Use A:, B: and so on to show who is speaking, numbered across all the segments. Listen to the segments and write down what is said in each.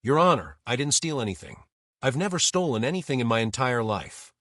A: Your Honor, I didn't steal anything. I've never stolen anything in my entire life.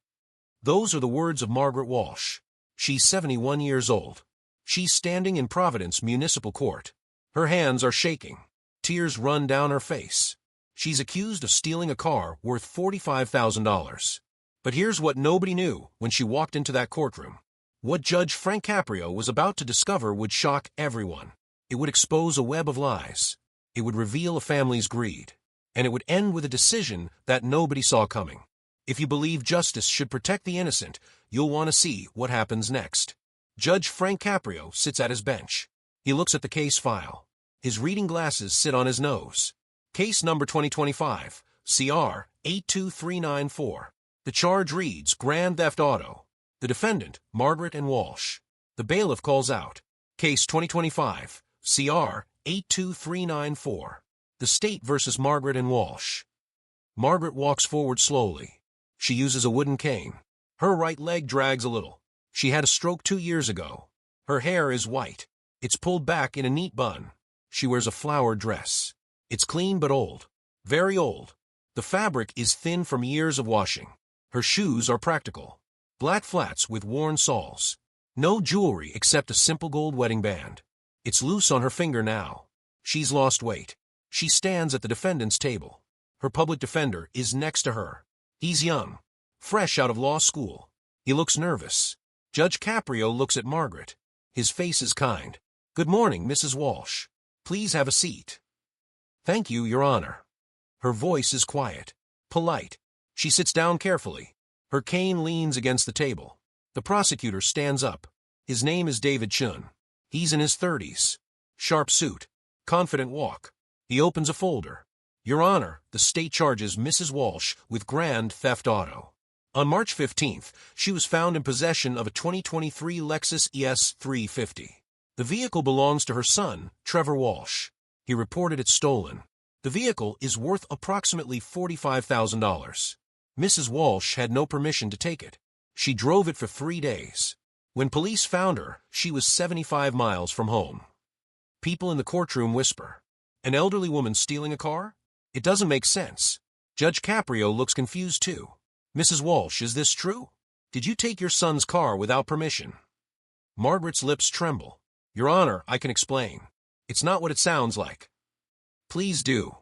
A: Those are the words of Margaret Walsh. She's 71 years old. She's standing in Providence Municipal Court. Her hands are shaking. Tears run down her face. She's accused of stealing a car worth $45,000. But here's what nobody knew when she walked into that courtroom. What Judge Frank Caprio was about to discover would shock everyone. It would expose a web of lies. It would reveal a family's greed. And it would end with a decision that nobody saw coming. If you believe justice should protect the innocent, you'll want to see what happens next. Judge Frank Caprio sits at his bench. He looks at the case file. His reading glasses sit on his nose. Case number 2025, CR 82394. The charge reads Grand Theft Auto. The defendant, Margaret and Walsh. The bailiff calls out, Case 2025, CR 82394. The State versus Margaret and Walsh. Margaret walks forward slowly. She uses a wooden cane. Her right leg drags a little. She had a stroke 2 years ago. Her hair is white. It's pulled back in a neat bun. She wears a flowered dress. It's clean but old. Very old. The fabric is thin from years of washing. Her shoes are practical. Black flats with worn soles. No jewelry except a simple gold wedding band. It's loose on her finger now. She's lost weight. She stands at the defendant's table. Her public defender is next to her. He's young, fresh out of law school. He looks nervous. Judge Caprio looks at Margaret. His face is kind. Good morning, Mrs. Walsh. Please have a seat. Thank you, Your Honor. Her voice is quiet, polite. She sits down carefully. Her cane leans against the table. The prosecutor stands up. His name is David Chun. He's in his 30s. Sharp suit, confident walk. He opens a folder. Your Honor, the state charges Mrs. Walsh with grand theft auto. On March 15th, she was found in possession of a 2023 Lexus ES 350. The vehicle belongs to her son, Trevor Walsh. He reported it stolen. The vehicle is worth approximately $45,000. Mrs. Walsh had no permission to take it. She drove it for 3 days. When police found her, she was 75 miles from home. People in the courtroom whisper, an elderly woman stealing a car? It doesn't make sense. Judge Caprio looks confused too. Mrs. Walsh, is this true? Did you take your son's car without permission? Margaret's lips tremble. Your Honor, I can explain. It's not what it sounds like. Please do.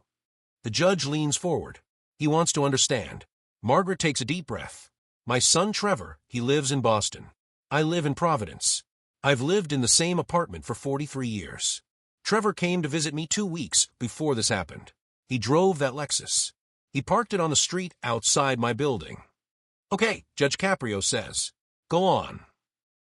A: The judge leans forward. He wants to understand. Margaret takes a deep breath. My son Trevor, he lives in Boston. I live in Providence. I've lived in the same apartment for 43 years. Trevor came to visit me 2 weeks before this happened. He drove that Lexus. He parked it on the street outside my building. Okay, Judge Caprio says. Go on.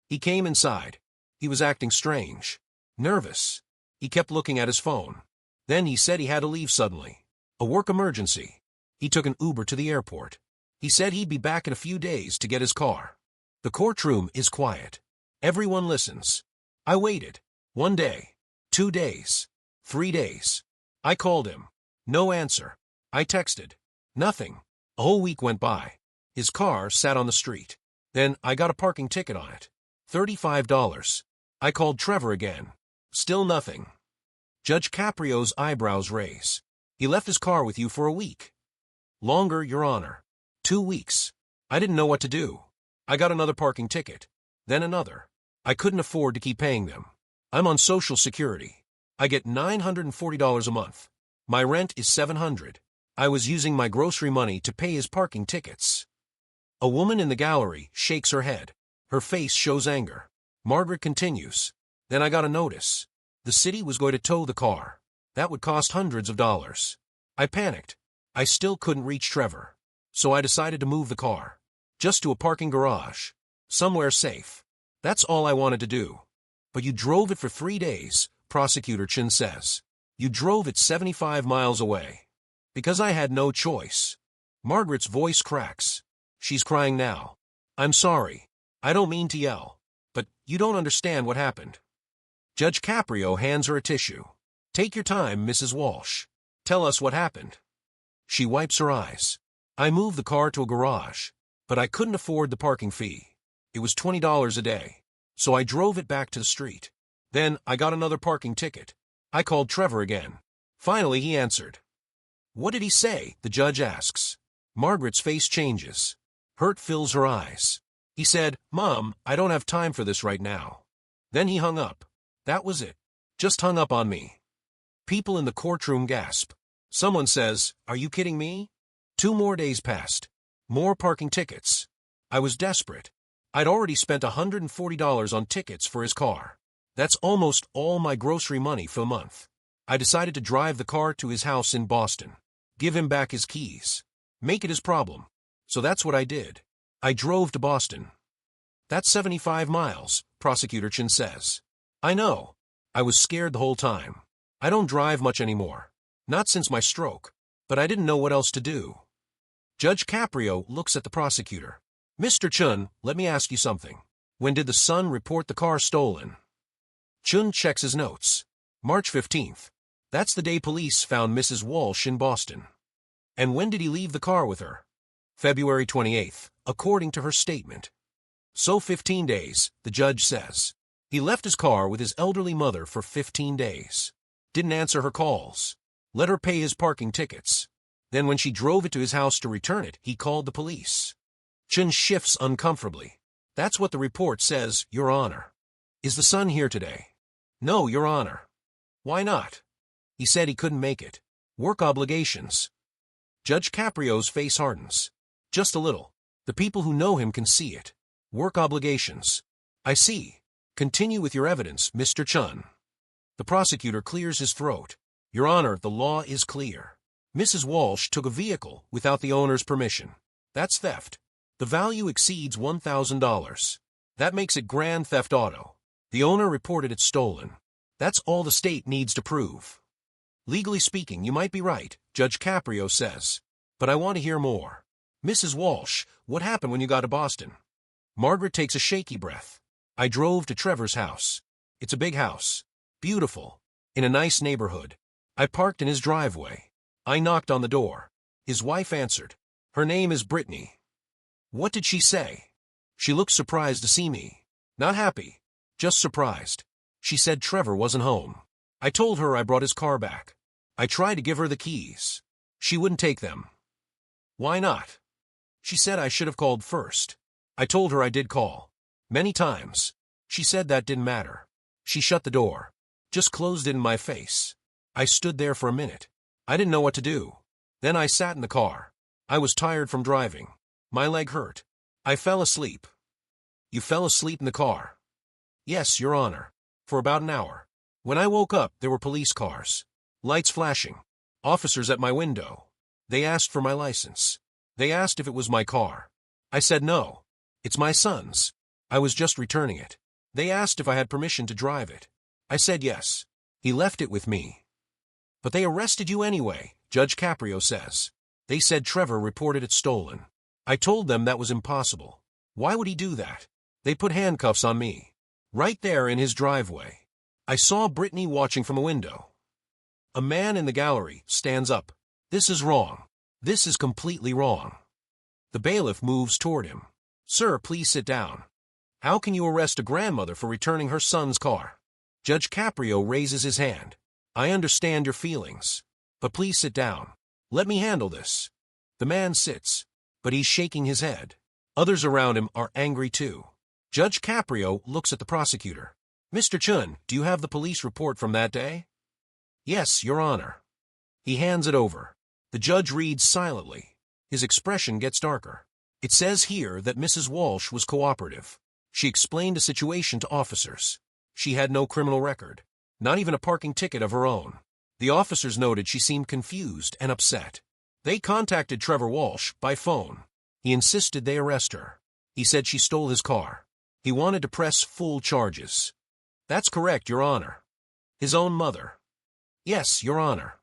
A: He came inside. He was acting strange. Nervous. He kept looking at his phone. Then he said he had to leave suddenly. A work emergency. He took an Uber to the airport. He said he'd be back in a few days to get his car. The courtroom is quiet. Everyone listens. I waited. 1 day. 2 days. 3 days. I called him. No answer. I texted. Nothing. A whole week went by. His car sat on the street. Then I got a parking ticket on it. $35. I called Trevor again. Still nothing. Judge Caprio's eyebrows raise. He left his car with you for a week. Longer, Your Honor. 2 weeks. I didn't know what to do. I got another parking ticket. Then another. I couldn't afford to keep paying them. I'm on Social Security. I get $940 a month. My rent is $700. I was using my grocery money to pay his parking tickets. A woman in the gallery shakes her head. Her face shows anger. Margaret continues. Then I got a notice. The city was going to tow the car. That would cost hundreds of dollars. I panicked. I still couldn't reach Trevor. So I decided to move the car. Just to a parking garage. Somewhere safe. That's all I wanted to do. But you drove it for 3 days, Prosecutor Chin says. You drove it 75 miles away. Because I had no choice. Margaret's voice cracks. She's crying now. I'm sorry. I don't mean to yell. But you don't understand what happened. Judge Caprio hands her a tissue. Take your time, Mrs. Walsh. Tell us what happened. She wipes her eyes. I moved the car to a garage, but I couldn't afford the parking fee. It was $20 a day. So I drove it back to the street. Then I got another parking ticket. I called Trevor again. Finally, he answered. What did he say? The judge asks. Margaret's face changes. Hurt fills her eyes. He said, Mom, I don't have time for this right now. Then he hung up. That was it. Just hung up on me. People in the courtroom gasp. Someone says, Are you kidding me? 2 more days passed. More parking tickets. I was desperate. I'd already spent $140 on tickets for his car. That's almost all my grocery money for the month. I decided to drive the car to his house in Boston. Give him back his keys. Make it his problem. So that's what I did. I drove to Boston. That's 75 miles, Prosecutor Chin says. I know. I was scared the whole time. I don't drive much anymore. Not since my stroke. But I didn't know what else to do. Judge Caprio looks at the prosecutor. Mr. Chun, let me ask you something. When did the son report the car stolen? Chun checks his notes. March 15th. That's the day police found Mrs. Walsh in Boston. And when did he leave the car with her? February 28th, according to her statement. So 15 days, the judge says. He left his car with his elderly mother for 15 days. Didn't answer her calls. Let her pay his parking tickets. Then when she drove it to his house to return it, he called the police. Chun shifts uncomfortably. That's what the report says, Your Honor. Is the son here today? No, Your Honor. Why not? He said he couldn't make it. Work obligations. Judge Caprio's face hardens. Just a little. The people who know him can see it. Work obligations. I see. Continue with your evidence, Mr. Chun. The prosecutor clears his throat. Your Honor, the law is clear. Mrs. Walsh took a vehicle without the owner's permission. That's theft. The value exceeds $1,000. That makes it grand theft auto. The owner reported it stolen. That's all the state needs to prove. Legally speaking, you might be right, Judge Caprio says. But I want to hear more. Mrs. Walsh, what happened when you got to Boston? Margaret takes a shaky breath. I drove to Trevor's house. It's a big house. Beautiful. In a nice neighborhood. I parked in his driveway. I knocked on the door. His wife answered. Her name is Brittany. What did she say? She looked surprised to see me. Not happy. Just surprised. She said Trevor wasn't home. I told her I brought his car back. I tried to give her the keys. She wouldn't take them. Why not? She said I should have called first. I told her I did call. Many times. She said that didn't matter. She shut the door. Just closed it in my face. I stood there for a minute. I didn't know what to do. Then I sat in the car. I was tired from driving. My leg hurt. I fell asleep. You fell asleep in the car? Yes, Your Honor. For about an hour. When I woke up, there were police cars. Lights flashing. Officers at my window. They asked for my license. They asked if it was my car. I said no. It's my son's. I was just returning it. They asked if I had permission to drive it. I said yes. He left it with me. But they arrested you anyway, Judge Caprio says. They said Trevor reported it stolen. I told them that was impossible. Why would he do that? They put handcuffs on me. Right there in his driveway. I saw Brittany watching from a window. A man in the gallery stands up. This is wrong. This is completely wrong. The bailiff moves toward him. Sir, please sit down. How can you arrest a grandmother for returning her son's car? Judge Caprio raises his hand. I understand your feelings. But please sit down. Let me handle this. The man sits, but he's shaking his head. Others around him are angry too. Judge Caprio looks at the prosecutor. Mr. Chun, do you have the police report from that day? Yes, Your Honor. He hands it over. The judge reads silently. His expression gets darker. It says here that Mrs. Walsh was cooperative. She explained the situation to officers. She had no criminal record. Not even a parking ticket of her own. The officers noted she seemed confused and upset. They contacted Trevor Walsh by phone. He insisted they arrest her. He said she stole his car. He wanted to press full charges. That's correct, Your Honor. His own mother. Yes, Your Honor.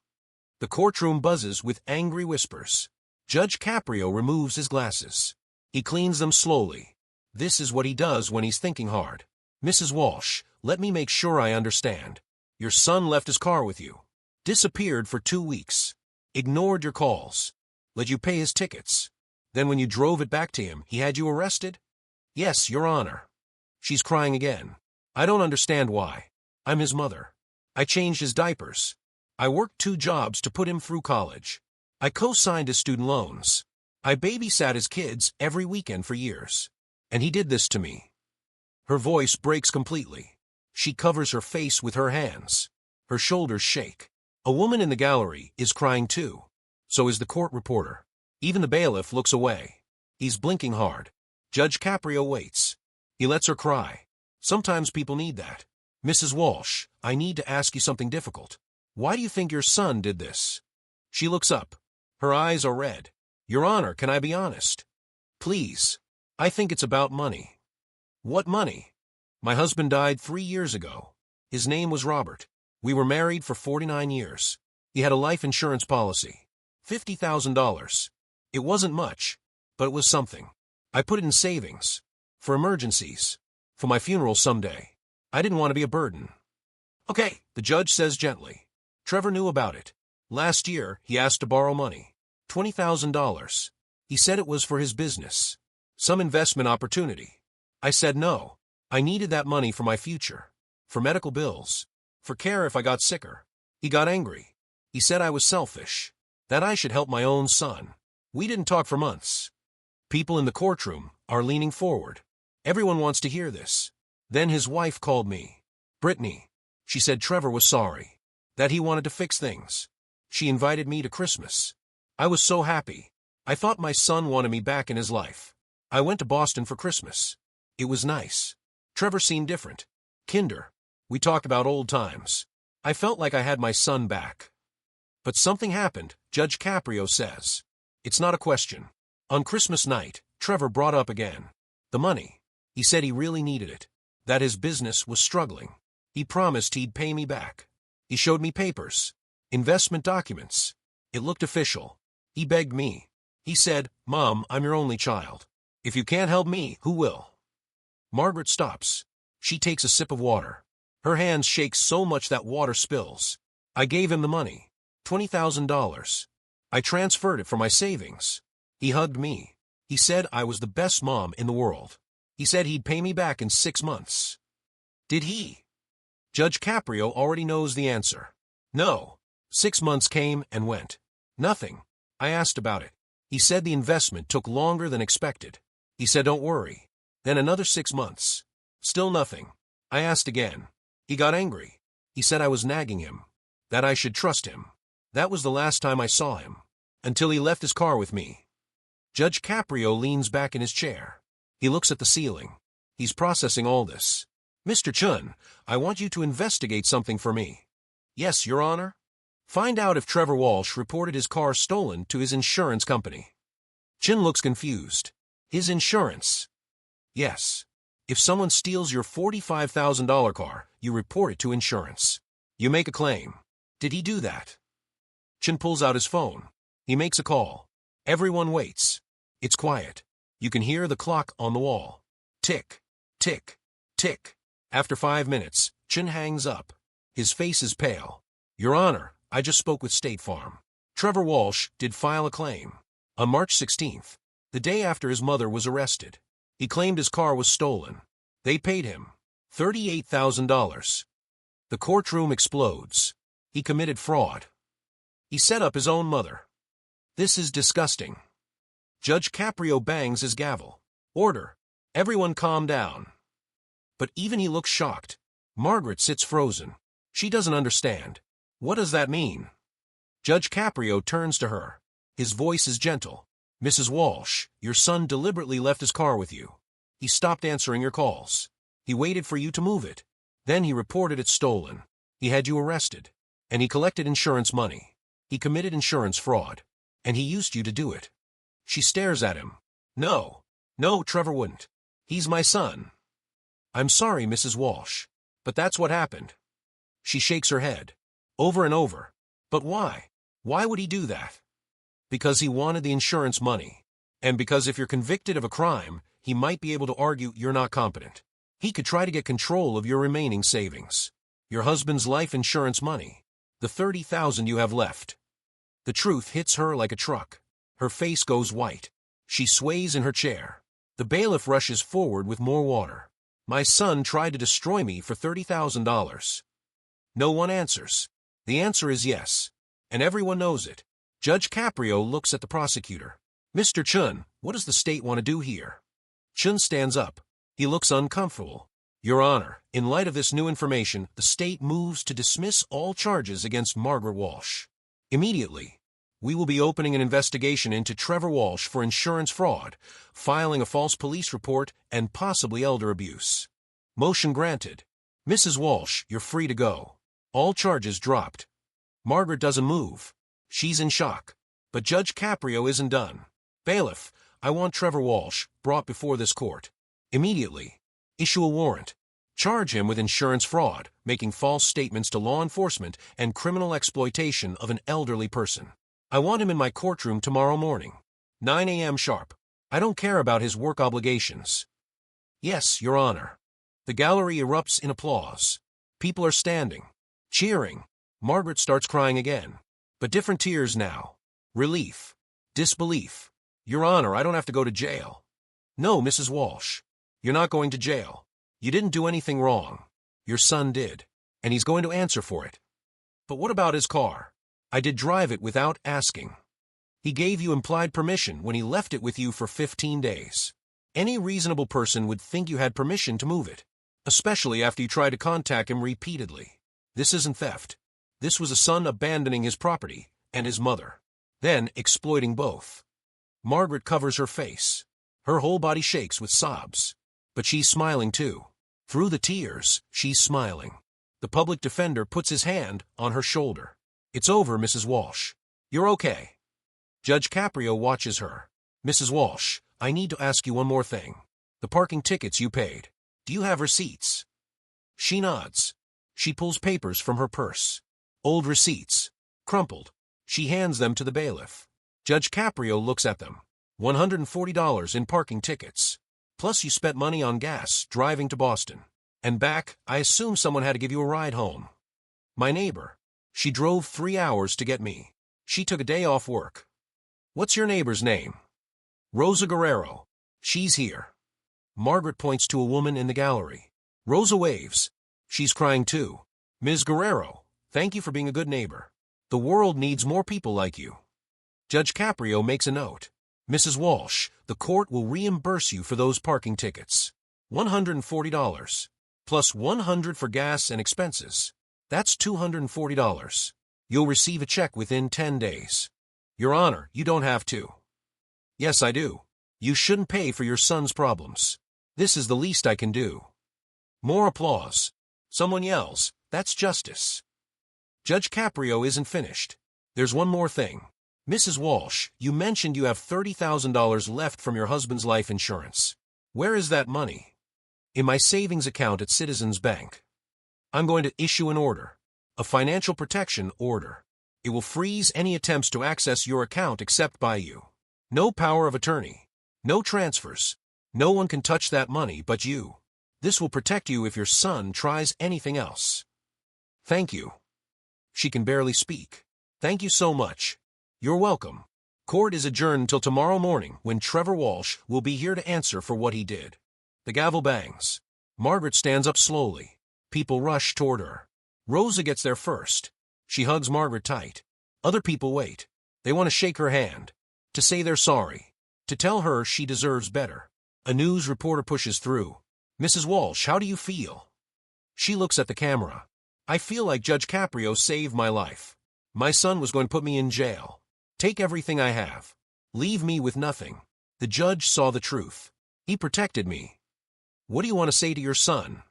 A: The courtroom buzzes with angry whispers. Judge Caprio removes his glasses. He cleans them slowly. This is what he does when he's thinking hard. Mrs. Walsh, let me make sure I understand. Your son left his car with you. Disappeared for 2 weeks. Ignored your calls. Let you pay his tickets. Then when you drove it back to him, he had you arrested? Yes, Your Honor. She's crying again. I don't understand why. I'm his mother. I changed his diapers. I worked 2 jobs to put him through college. I co-signed his student loans. I babysat his kids every weekend for years. And he did this to me. Her voice breaks completely. She covers her face with her hands. Her shoulders shake. A woman in the gallery is crying too. So is the court reporter. Even the bailiff looks away. He's blinking hard. Judge Caprio waits. He lets her cry. Sometimes people need that. Mrs. Walsh, I need to ask you something difficult. Why do you think your son did this? She looks up. Her eyes are red. Your Honor, can I be honest? Please. I think it's about money. What money? My husband died 3 years ago. His name was Robert. We were married for 49 years. He had a life insurance policy. $50,000. It wasn't much, but it was something. I put it in savings. For emergencies. For my funeral someday. I didn't want to be a burden. Okay, the judge says gently. Trevor knew about it. Last year, he asked to borrow money. $20,000. He said it was for his business. Some investment opportunity. I said no. I needed that money for my future. For medical bills. For care if I got sicker. He got angry. He said I was selfish. That I should help my own son. We didn't talk for months. People in the courtroom are leaning forward. Everyone wants to hear this. Then his wife called me. Brittany. She said Trevor was sorry. That he wanted to fix things. She invited me to Christmas. I was so happy. I thought my son wanted me back in his life. I went to Boston for Christmas. It was nice. Trevor seemed different. Kinder. We talked about old times. I felt like I had my son back. But something happened, Judge Caprio says. It's not a question. On Christmas night, Trevor brought up again. The money. He said he really needed it. That his business was struggling. He promised he'd pay me back. He showed me papers. Investment documents. It looked official. He begged me. He said, Mom, I'm your only child. If you can't help me, who will? Margaret stops. She takes a sip of water. Her hands shake so much that water spills. I gave him the money. $20,000. I transferred it from my savings. He hugged me. He said I was the best mom in the world. He said he'd pay me back in 6 months. Did he? Judge Caprio already knows the answer. No. 6 months came and went. Nothing. I asked about it. He said the investment took longer than expected. He said don't worry. Then another 6 months. Still nothing. I asked again. He got angry. He said I was nagging him. That I should trust him. That was the last time I saw him. Until he left his car with me. Judge Caprio leans back in his chair. He looks at the ceiling. He's processing all this. Mr. Chun, I want you to investigate something for me. Yes, Your Honor. Find out if Trevor Walsh reported his car stolen to his insurance company. Chin looks confused. His insurance? Yes. If someone steals your $45,000 car, you report it to insurance. You make a claim. Did he do that? Chin pulls out his phone. He makes a call. Everyone waits. It's quiet. You can hear the clock on the wall. Tick, tick, tick. After 5 minutes, Chin hangs up. His face is pale. Your Honor, I just spoke with State Farm. Trevor Walsh did file a claim. On March 16th, the day after his mother was arrested. He claimed his car was stolen. They paid him $38,000. The courtroom explodes. He committed fraud. He set up his own mother. This is disgusting. Judge Caprio bangs his gavel. Order. Everyone calm down. But even he looks shocked. Margaret sits frozen. She doesn't understand. What does that mean? Judge Caprio turns to her. His voice is gentle. Mrs. Walsh, your son deliberately left his car with you. He stopped answering your calls. He waited for you to move it. Then he reported it stolen. He had you arrested. And he collected insurance money. He committed insurance fraud. And he used you to do it. She stares at him. No, Trevor wouldn't. He's my son. I'm sorry, Mrs. Walsh, but that's what happened. She shakes her head. Over and over. But why? Why would he do that? Because he wanted the insurance money. And because if you're convicted of a crime, he might be able to argue you're not competent. He could try to get control of your remaining savings. Your husband's life insurance money. The $30,000 you have left. The truth hits her like a truck. Her face goes white. She sways in her chair. The bailiff rushes forward with more water. My son tried to destroy me for $30,000. No one answers. The answer is yes. And everyone knows it. Judge Caprio looks at the prosecutor. Mr. Chun, what does the state want to do here? Chun stands up. He looks uncomfortable. Your Honor, in light of this new information, the state moves to dismiss all charges against Margaret Walsh. Immediately, we will be opening an investigation into Trevor Walsh for insurance fraud, filing a false police report, and possibly elder abuse. Motion granted. Mrs. Walsh, you're free to go. All charges dropped. Margaret doesn't move. She's in shock. But Judge Caprio isn't done. Bailiff, I want Trevor Walsh brought before this court. Immediately. Issue a warrant. Charge him with insurance fraud, making false statements to law enforcement, and criminal exploitation of an elderly person. I want him in my courtroom tomorrow morning. 9 a.m. sharp. I don't care about his work obligations. Yes, Your Honor. The gallery erupts in applause. People are standing, cheering. Margaret starts crying again. But different tears now. Relief. Disbelief. Your Honor, I don't have to go to jail. No, Mrs. Walsh. You're not going to jail. You didn't do anything wrong. Your son did. And he's going to answer for it. But what about his car? I did drive it without asking. He gave you implied permission when he left it with you for 15 days. Any reasonable person would think you had permission to move it, especially after you tried to contact him repeatedly. This isn't theft. This was a son abandoning his property and his mother, then exploiting both. Margaret covers her face. Her whole body shakes with sobs. But she's smiling too. Through the tears, she's smiling. The public defender puts his hand on her shoulder. It's over, Mrs. Walsh. You're okay. Judge Caprio watches her. Mrs. Walsh, I need to ask you one more thing. The parking tickets you paid. Do you have receipts? She nods. She pulls papers from her purse. Old receipts. Crumpled. She hands them to the bailiff. Judge Caprio looks at them. $140 in parking tickets. Plus you spent money on gas driving to Boston. And back, I assume someone had to give you a ride home. My neighbor. She drove 3 hours to get me. She took a day off work. What's your neighbor's name? Rosa Guerrero. She's here. Margaret points to a woman in the gallery. Rosa waves. She's crying too. Ms. Guerrero, thank you for being a good neighbor. The world needs more people like you. Judge Caprio makes a note. Mrs. Walsh, the court will reimburse you for those parking tickets. $140. Plus $100 for gas and expenses. That's $240. You'll receive a check within 10 days. Your Honor, you don't have to. Yes, I do. You shouldn't pay for your son's problems. This is the least I can do. More applause. Someone yells, that's justice. Judge Caprio isn't finished. There's one more thing. Mrs. Walsh, you mentioned you have $30,000 left from your husband's life insurance. Where is that money? In my savings account at Citizens Bank. I'm going to issue an order. A financial protection order. It will freeze any attempts to access your account except by you. No power of attorney. No transfers. No one can touch that money but you. This will protect you if your son tries anything else. Thank you. She can barely speak. Thank you so much. You're welcome. Court is adjourned until tomorrow morning when Trevor Walsh will be here to answer for what he did. The gavel bangs. Margaret stands up slowly. People rush toward her. Rosa gets there first. She hugs Margaret tight. Other people wait. They want to shake her hand. To say they're sorry. To tell her she deserves better. A news reporter pushes through. Mrs. Walsh, how do you feel? She looks at the camera. I feel like Judge Caprio saved my life. My son was going to put me in jail. Take everything I have. Leave me with nothing. The judge saw the truth. He protected me. What do you want to say to your son?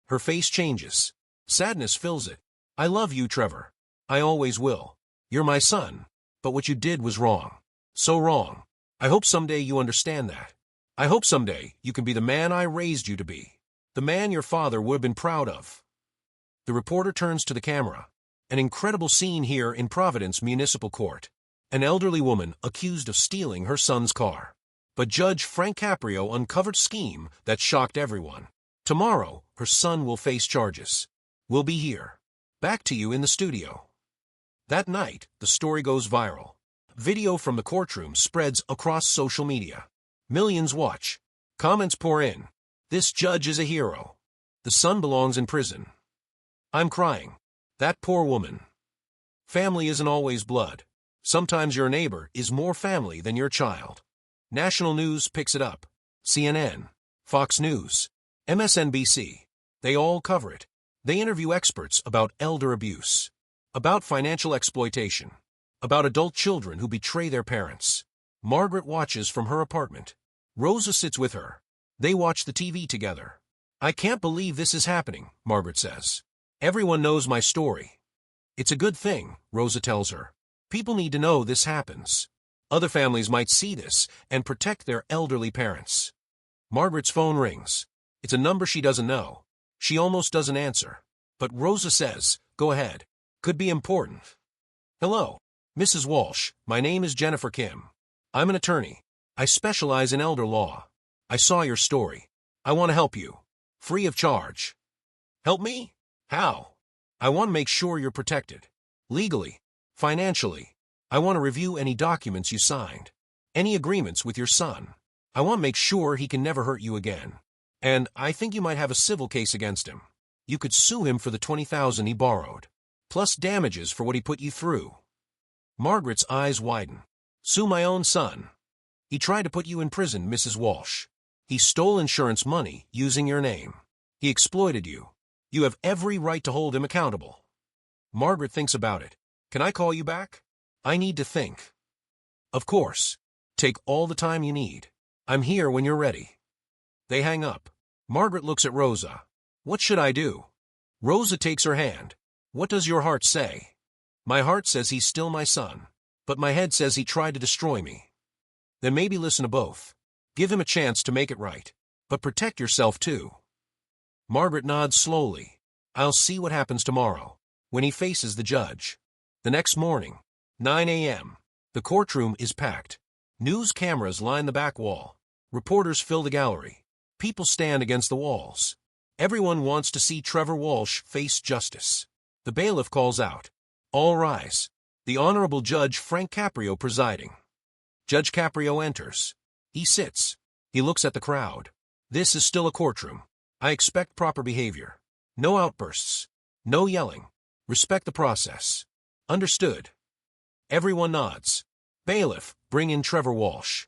A: Her face changes. Sadness fills it. I love you, Trevor. I always will. You're my son. But what you did was wrong. So wrong. I hope someday you understand that. I hope someday you can be the man I raised you to be. The man your father would have been proud of. The reporter turns to the camera. An incredible scene here in Providence Municipal Court. An elderly woman accused of stealing her son's car. But Judge Frank Caprio uncovered a scheme that shocked everyone. Tomorrow, her son will face charges. We'll be here. Back to you in the studio. That night, the story goes viral. Video from the courtroom spreads across social media. Millions watch. Comments pour in. This judge is a hero. The son belongs in prison. I'm crying. That poor woman. Family isn't always blood. Sometimes your neighbor is more family than your child. National news picks it up. CNN, Fox News, MSNBC. They all cover it. They interview experts about elder abuse, about financial exploitation, about adult children who betray their parents. Margaret watches from her apartment. Rosa sits with her. They watch the TV together. I can't believe this is happening, Margaret says. Everyone knows my story. It's a good thing, Rosa tells her. People need to know this happens. Other families might see this and protect their elderly parents. Margaret's phone rings. It's a number she doesn't know. She almost doesn't answer. But Rosa says, go ahead. Could be important. Hello, Mrs. Walsh. My name is Jennifer Kim. I'm an attorney. I specialize in elder law. I saw your story. I want to help you. Free of charge. Help me? How? I want to make sure you're protected. Legally. Financially. I want to review any documents you signed. Any agreements with your son. I want to make sure he can never hurt you again. And I think you might have a civil case against him. You could sue him for the $20,000 he borrowed, plus damages for what he put you through. Margaret's eyes widen. Sue my own son. He tried to put you in prison, Mrs. Walsh. He stole insurance money using your name. He exploited you. You have every right to hold him accountable. Margaret thinks about it. Can I call you back? I need to think. Of course. Take all the time you need. I'm here when you're ready. They hang up. Margaret looks at Rosa. What should I do? Rosa takes her hand. What does your heart say? My heart says he's still my son, but my head says he tried to destroy me. Then maybe listen to both. Give him a chance to make it right, but protect yourself too. Margaret nods slowly. I'll see what happens tomorrow, when he faces the judge. The next morning, 9 a.m., the courtroom is packed. News cameras line the back wall. Reporters fill the gallery. People stand against the walls. Everyone wants to see Trevor Walsh face justice. The bailiff calls out, all rise. The Honorable Judge Frank Caprio presiding. Judge Caprio enters. He sits. He looks at the crowd. This is still a courtroom. I expect proper behavior. No outbursts. No yelling. Respect the process. Understood. Everyone nods. Bailiff, bring in Trevor Walsh.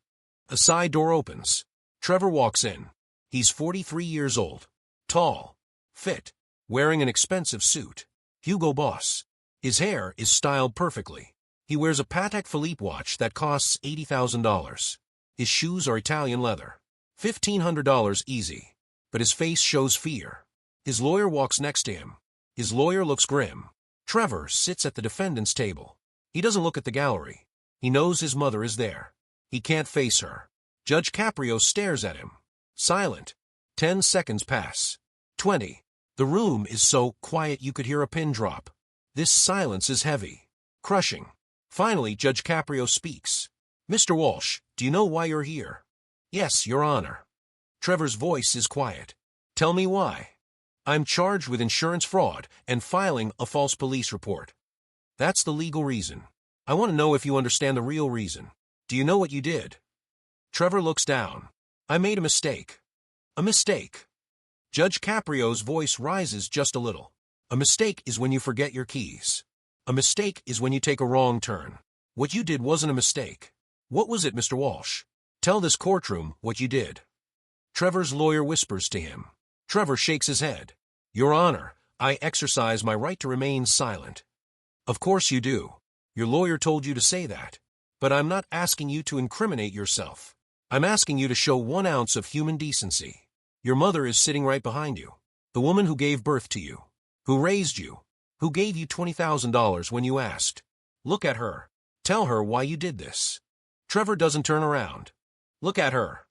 A: A side door opens. Trevor walks in. He's 43 years old. Tall. Fit. Wearing an expensive suit. Hugo Boss. His hair is styled perfectly. He wears a Patek Philippe watch that costs $80,000. His shoes are Italian leather. $1,500 easy. But his face shows fear. His lawyer walks next to him. His lawyer looks grim. Trevor sits at the defendant's table. He doesn't look at the gallery. He knows his mother is there. He can't face her. Judge Caprio stares at him. Silent. 10 seconds pass. 20. The room is so quiet you could hear a pin drop. This silence is heavy. Crushing. Finally, Judge Caprio speaks. Mr. Walsh, do you know why you're here? Yes, Your Honor. Trevor's voice is quiet. Tell me why. I'm charged with insurance fraud and filing a false police report. That's the legal reason. I want to know if you understand the real reason. Do you know what you did? Trevor looks down. I made a mistake. A mistake. Judge Caprio's voice rises just a little. A mistake is when you forget your keys. A mistake is when you take a wrong turn. What you did wasn't a mistake. What was it, Mr. Walsh? Tell this courtroom what you did. Trevor's lawyer whispers to him. Trevor shakes his head. Your Honor, I exercise my right to remain silent. Of course you do. Your lawyer told you to say that. But I'm not asking you to incriminate yourself. I'm asking you to show 1 ounce of human decency. Your mother is sitting right behind you. The woman who gave birth to you. Who raised you. Who gave you $20,000 when you asked. Look at her. Tell her why you did this. Trevor doesn't turn around. Look at her.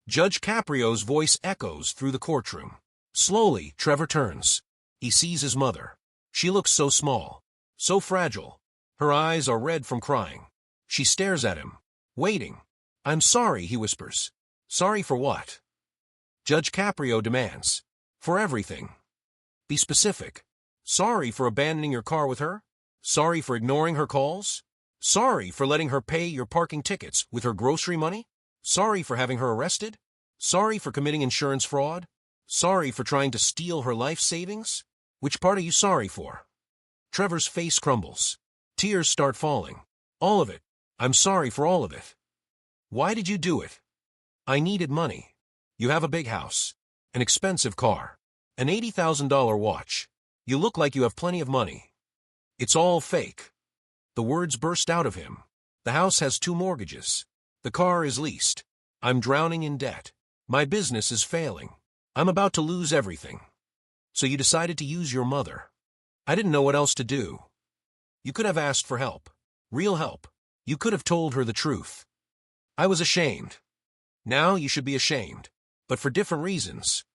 A: Judge Caprio's voice echoes through the courtroom. Slowly, Trevor turns. He sees his mother. She looks so small. So fragile. Her eyes are red from crying. She stares at him. Waiting. I'm sorry, he whispers. Sorry for what? Judge Caprio demands. For everything. Be specific. Sorry for abandoning your car with her? Sorry for ignoring her calls? Sorry for letting her pay your parking tickets with her grocery money? Sorry for having her arrested? Sorry for committing insurance fraud? Sorry for trying to steal her life savings? Which part are you sorry for? Trevor's face crumbles. Tears start falling. All of it. I'm sorry for all of it. Why did you do it? I needed money. You have a big house, an expensive car, an $80,000 watch. You look like you have plenty of money. It's all fake. The words burst out of him. The house has 2 mortgages. The car is leased. I'm drowning in debt. My business is failing. I'm about to lose everything. So you decided to use your mother. I didn't know what else to do. You could have asked for help. Real help. You could have told her the truth. I was ashamed. Now you should be ashamed, but for different reasons.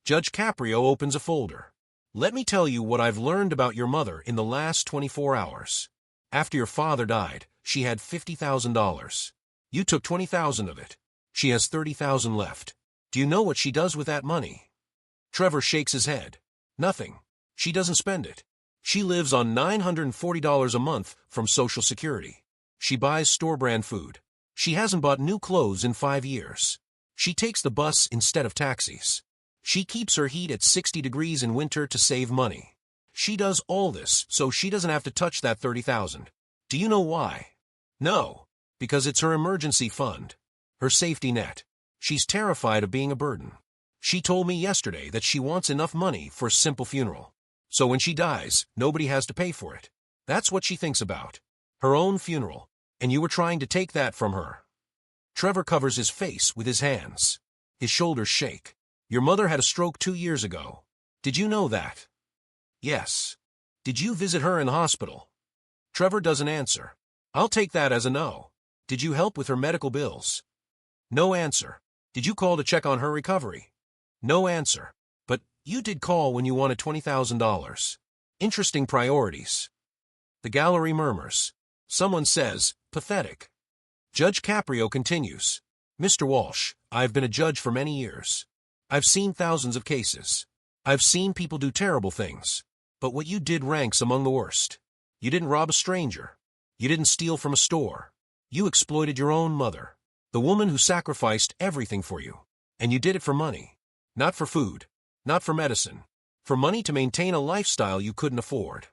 A: Judge Caprio opens a folder. Let me tell you what I've learned about your mother in the last 24 hours. After your father died, she had $50,000. You took $20,000 of it. She has $30,000 left. Do you know what she does with that money? Trevor shakes his head. Nothing. She doesn't spend it. She lives on $940 a month from Social Security. She buys store-brand food. She hasn't bought new clothes in 5 years. She takes the bus instead of taxis. She keeps her heat at 60 degrees in winter to save money. She does all this so she doesn't have to touch that $30,000. Do you know why? No. Because it's her emergency fund. Her safety net. She's terrified of being a burden. She told me yesterday that she wants enough money for a simple funeral. So when she dies, nobody has to pay for it. That's what she thinks about. Her own funeral. And you were trying to take that from her. Trevor covers his face with his hands. His shoulders shake. Your mother had a stroke 2 years ago. Did you know that? Yes. Did you visit her in the hospital? Trevor doesn't answer. I'll take that as a no. Did you help with her medical bills? No answer. Did you call to check on her recovery? No answer. But you did call when you wanted $20,000. Interesting priorities. The gallery murmurs. Someone says, pathetic. Judge Caprio continues. Mr. Walsh, I've been a judge for many years. I've seen thousands of cases. I've seen people do terrible things. But what you did ranks among the worst. You didn't rob a stranger. You didn't steal from a store. You exploited your own mother, the woman who sacrificed everything for you. And you did it for money. Not for food. Not for medicine. For money to maintain a lifestyle you couldn't afford.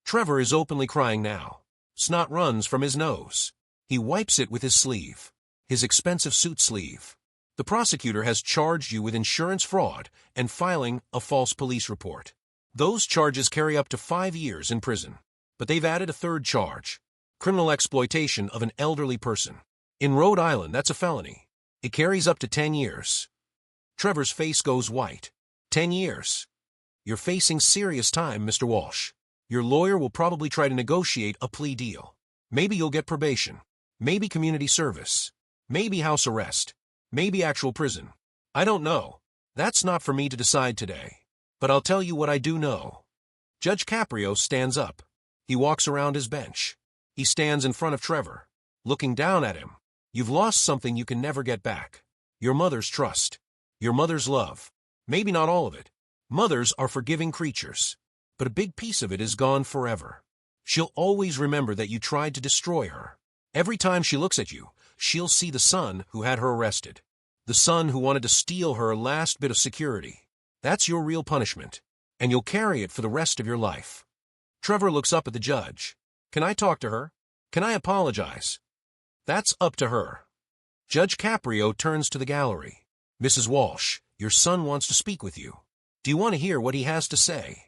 A: Trevor is openly crying now. Snot runs from his nose. He wipes it with his sleeve. His expensive suit sleeve. The prosecutor has charged you with insurance fraud and filing a false police report. Those charges carry up to 5 years in prison. But they've added a third charge. Criminal exploitation of an elderly person. In Rhode Island, that's a felony. It carries up to 10 years. Trevor's face goes white. 10 years. You're facing serious time, Mr. Walsh. Your lawyer will probably try to negotiate a plea deal. Maybe you'll get probation. Maybe community service. Maybe house arrest. Maybe actual prison. I don't know. That's not for me to decide today. But I'll tell you what I do know. Judge Caprio stands up. He walks around his bench. He stands in front of Trevor, looking down at him. You've lost something you can never get back. Your mother's trust. Your mother's love. Maybe not all of it. Mothers are forgiving creatures. But a big piece of it is gone forever. She'll always remember that you tried to destroy her. Every time she looks at you, she'll see the son who had her arrested. The son who wanted to steal her last bit of security. That's your real punishment. And you'll carry it for the rest of your life. Trevor looks up at the judge. Can I talk to her? Can I apologize? That's up to her. Judge Caprio turns to the gallery. Mrs. Walsh, your son wants to speak with you. Do you want to hear what he has to say?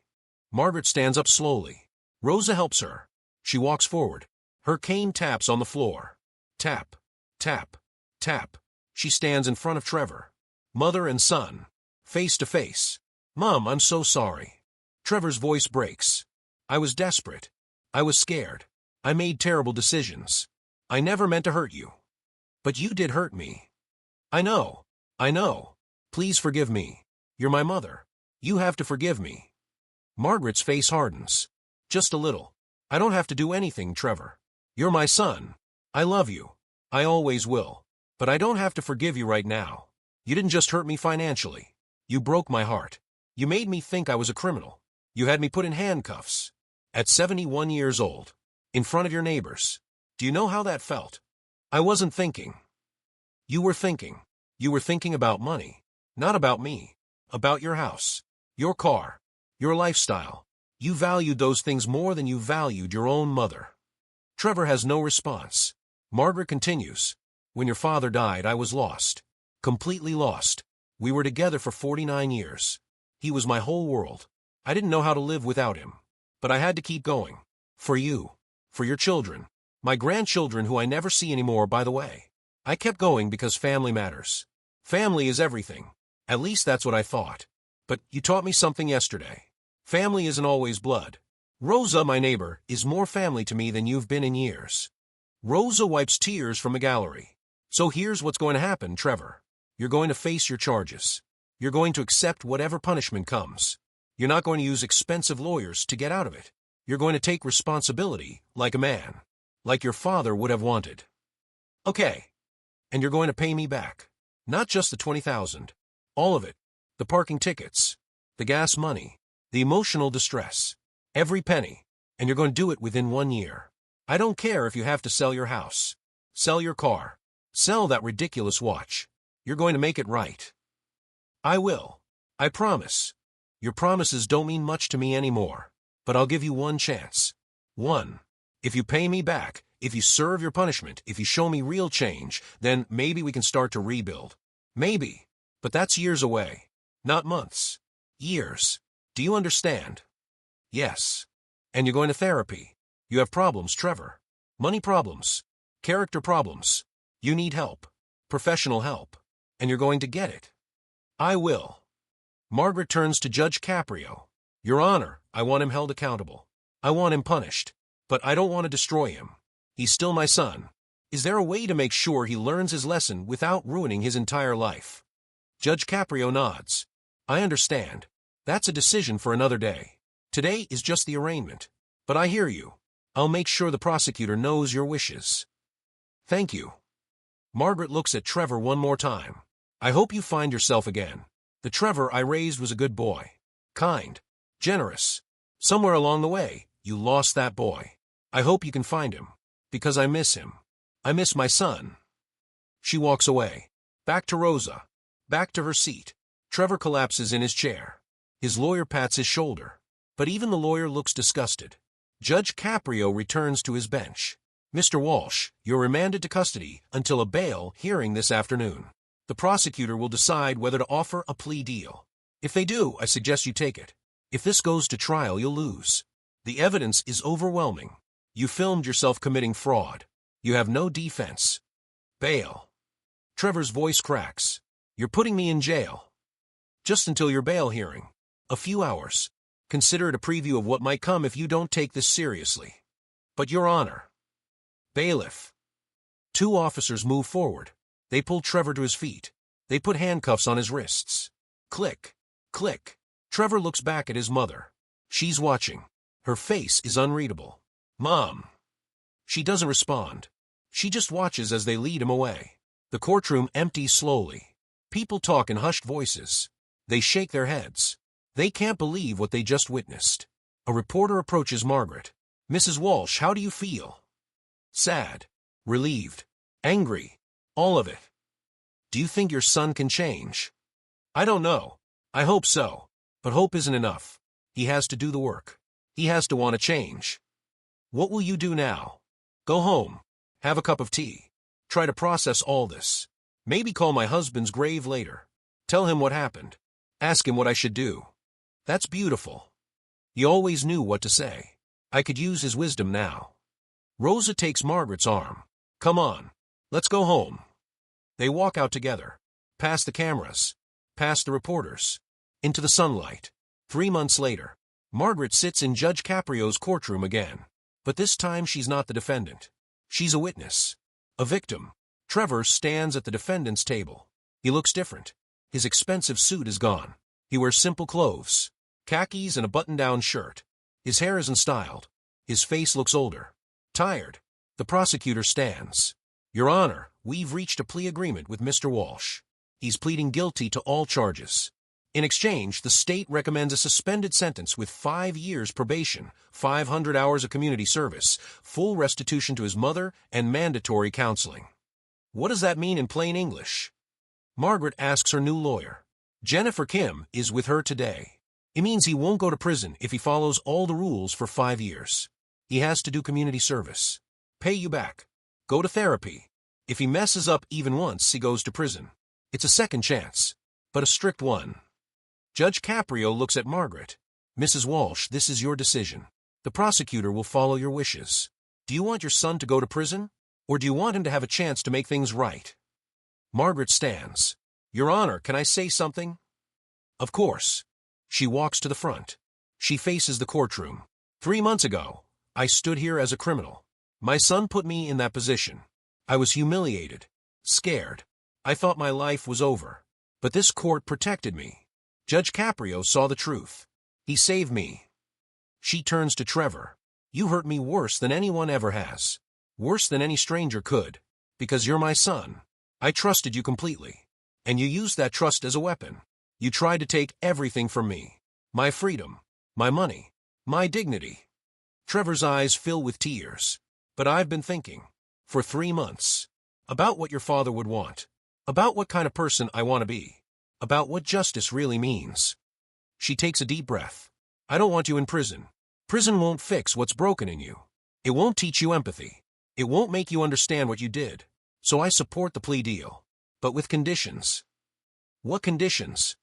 A: Margaret stands up slowly. Rosa helps her. She walks forward. Her cane taps on the floor. Tap, tap, tap. She stands in front of Trevor. Mother and son. Face to face. Mom, I'm so sorry. Trevor's voice breaks. I was desperate. I was scared. I made terrible decisions. I never meant to hurt you. But you did hurt me. I know. I know. Please forgive me. You're my mother. You have to forgive me. Margaret's face hardens. Just a little. I don't have to do anything, Trevor. You're my son. I love you. I always will. But I don't have to forgive you right now. You didn't just hurt me financially. You broke my heart. You made me think I was a criminal. You had me put in handcuffs. At 71 years old. In front of your neighbors. Do you know how that felt? I wasn't thinking. You were thinking. You were thinking about money. Not about me. About your house. Your car. Your lifestyle. You valued those things more than you valued your own mother. Trevor has no response. Margaret continues. When your father died, I was lost. Completely lost. We were together for 49 years. He was my whole world. I didn't know how to live without him. But I had to keep going. For you. For your children. My grandchildren who I never see anymore, by the way. I kept going because family matters. Family is everything. At least that's what I thought. But you taught me something yesterday. Family isn't always blood. Rosa, my neighbor, is more family to me than you've been in years. Rosa wipes tears from a gallery. So here's what's going to happen, Trevor. You're going to face your charges. You're going to accept whatever punishment comes. You're not going to use expensive lawyers to get out of it. You're going to take responsibility like a man. Like your father would have wanted. Okay. And you're going to pay me back. Not just the $20,000. All of it. The parking tickets. The gas money. The emotional distress. Every penny. And you're going to do it within 1 year. I don't care if you have to sell your house. Sell your car. Sell that ridiculous watch. You're going to make it right. I will. I promise. Your promises don't mean much to me anymore. But I'll give you one chance. One. If you pay me back, if you serve your punishment, if you show me real change, then maybe we can start to rebuild. Maybe. But that's years away. Not months. Years. Do you understand? Yes. And you're going to therapy. You have problems, Trevor. Money problems. Character problems. You need help. Professional help. And you're going to get it. I will. Margaret turns to Judge Caprio. Your Honor, I want him held accountable. I want him punished. But I don't want to destroy him. He's still my son. Is there a way to make sure he learns his lesson without ruining his entire life? Judge Caprio nods. I understand. That's a decision for another day. Today is just the arraignment. But I hear you. I'll make sure the prosecutor knows your wishes. Thank you. Margaret looks at Trevor one more time. I hope you find yourself again. The Trevor I raised was a good boy. Kind. Generous. Somewhere along the way, you lost that boy. I hope you can find him. Because I miss him. I miss my son. She walks away. Back to Rosa. Back to her seat. Trevor collapses in his chair. His lawyer pats his shoulder. But even the lawyer looks disgusted. Judge Caprio returns to his bench. Mr. Walsh, you're remanded to custody until a bail hearing this afternoon. The prosecutor will decide whether to offer a plea deal. If they do, I suggest you take it. If this goes to trial, you'll lose. The evidence is overwhelming. You filmed yourself committing fraud. You have no defense. Bail. Trevor's voice cracks. You're putting me in jail. Just until your bail hearing. A few hours. Consider it a preview of what might come if you don't take this seriously. But Your Honor. Bailiff. Two officers move forward. They pull Trevor to his feet. They put handcuffs on his wrists. Click. Click. Trevor looks back at his mother. She's watching. Her face is unreadable. Mom. She doesn't respond. She just watches as they lead him away. The courtroom empties slowly. People talk in hushed voices. They shake their heads. They can't believe what they just witnessed. A reporter approaches Margaret. Mrs. Walsh, how do you feel? Sad. Relieved. Angry. All of it. Do you think your son can change? I don't know. I hope so. But hope isn't enough. He has to do the work. He has to want to change. What will you do now? Go home. Have a cup of tea. Try to process all this. Maybe call my husband's grave later. Tell him what happened. Ask him what I should do. That's beautiful. He always knew what to say. I could use his wisdom now. Rosa takes Margaret's arm. Come on. Let's go home. They walk out together. Past the cameras. Past the reporters. Into the sunlight. 3 months later. Margaret sits in Judge Caprio's courtroom again. But this time she's not the defendant. She's a witness. A victim. Trevor stands at the defendant's table. He looks different. His expensive suit is gone. He wears simple clothes. Khakis and a button-down shirt. His hair isn't styled. His face looks older. Tired. The prosecutor stands. Your Honor, we've reached a plea agreement with Mr. Walsh. He's pleading guilty to all charges. In exchange, the state recommends a suspended sentence with 5 years probation, 500 hours of community service, full restitution to his mother, and mandatory counseling. What does that mean in plain English? Margaret asks her new lawyer. Jennifer Kim is with her today. It means he won't go to prison if he follows all the rules for 5 years. He has to do community service. pay you back. Go to therapy. If he messes up even once, he goes to prison. It's a second chance, but a strict one. Judge Caprio looks at Margaret. Mrs. Walsh, this is your decision. The prosecutor will follow your wishes. Do you want your son to go to prison, or do you want him to have a chance to make things right? Margaret stands. Your Honor, can I say something? Of course. She walks to the front. She faces the courtroom. 3 months ago, I stood here as a criminal. My son put me in that position. I was humiliated, scared. I thought my life was over. But this court protected me. Judge Caprio saw the truth. He saved me. She turns to Trevor. You hurt me worse than anyone ever has. Worse than any stranger could. Because you're my son. I trusted you completely. And you used that trust as a weapon. You tried to take everything from me. My freedom. My money. My dignity. Trevor's eyes fill with tears. But I've been thinking. For 3 months. About what your father would want. About what kind of person I want to be. About what justice really means. She takes a deep breath. I don't want you in prison. Prison won't fix what's broken in you. It won't teach you empathy. It won't make you understand what you did. So I support the plea deal. But with conditions. What conditions?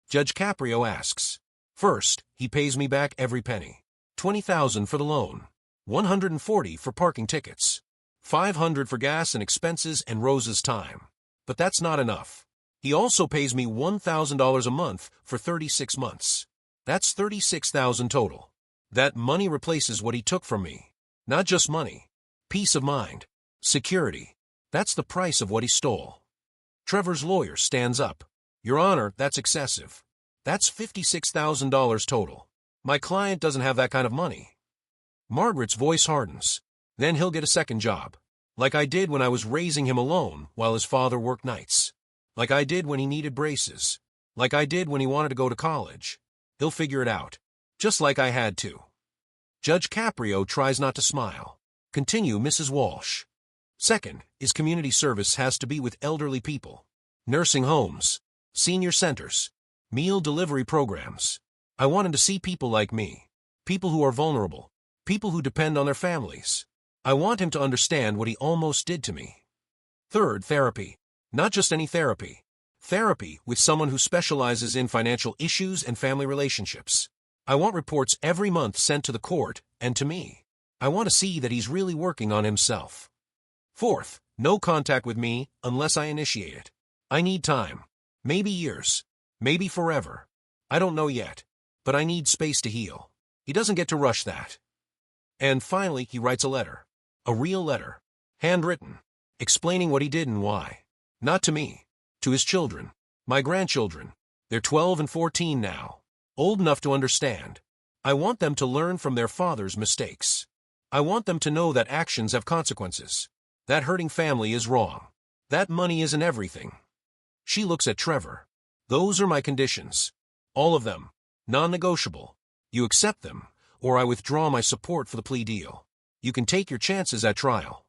A: Judge Caprio asks. First, he pays me back every penny. $20,000 for the loan. $140 for parking tickets. $500 for gas and expenses and Rose's time. But that's not enough. He also pays me $1,000 a month for 36 months. That's $36,000 total. That money replaces what he took from me. Not just money. Peace of mind. Security. That's the price of what he stole. Trevor's lawyer stands up. Your Honor, that's excessive. That's $56,000 total. My client doesn't have that kind of money. Margaret's voice hardens. Then he'll get a second job. Like I did when I was raising him alone while his father worked nights. Like I did when he needed braces. Like I did when he wanted to go to college. He'll figure it out. Just like I had to. Judge Caprio tries not to smile. Continue, Mrs. Walsh. Second, his community service has to be with elderly people. Nursing homes. Senior centers. Meal delivery programs. I want him to see people like me. People who are vulnerable. People who depend on their families. I want him to understand what he almost did to me. Third, therapy. Not just any therapy. Therapy with someone who specializes in financial issues and family relationships. I want reports every month sent to the court and to me. I want to see that he's really working on himself. Fourth, no contact with me unless I initiate it. I need time. Maybe years. Maybe forever. I don't know yet. But I need space to heal. He doesn't get to rush that. And finally, he writes a letter. A real letter. Handwritten. Explaining what he did and why. Not to me. To his children. My grandchildren. They're 12 and 14 now. Old enough to understand. I want them to learn from their father's mistakes. I want them to know that actions have consequences. That hurting family is wrong. That money isn't everything. She looks at Trevor. Those are my conditions. All of them. Non-negotiable. You accept them, or I withdraw my support for the plea deal. You can take your chances at trial.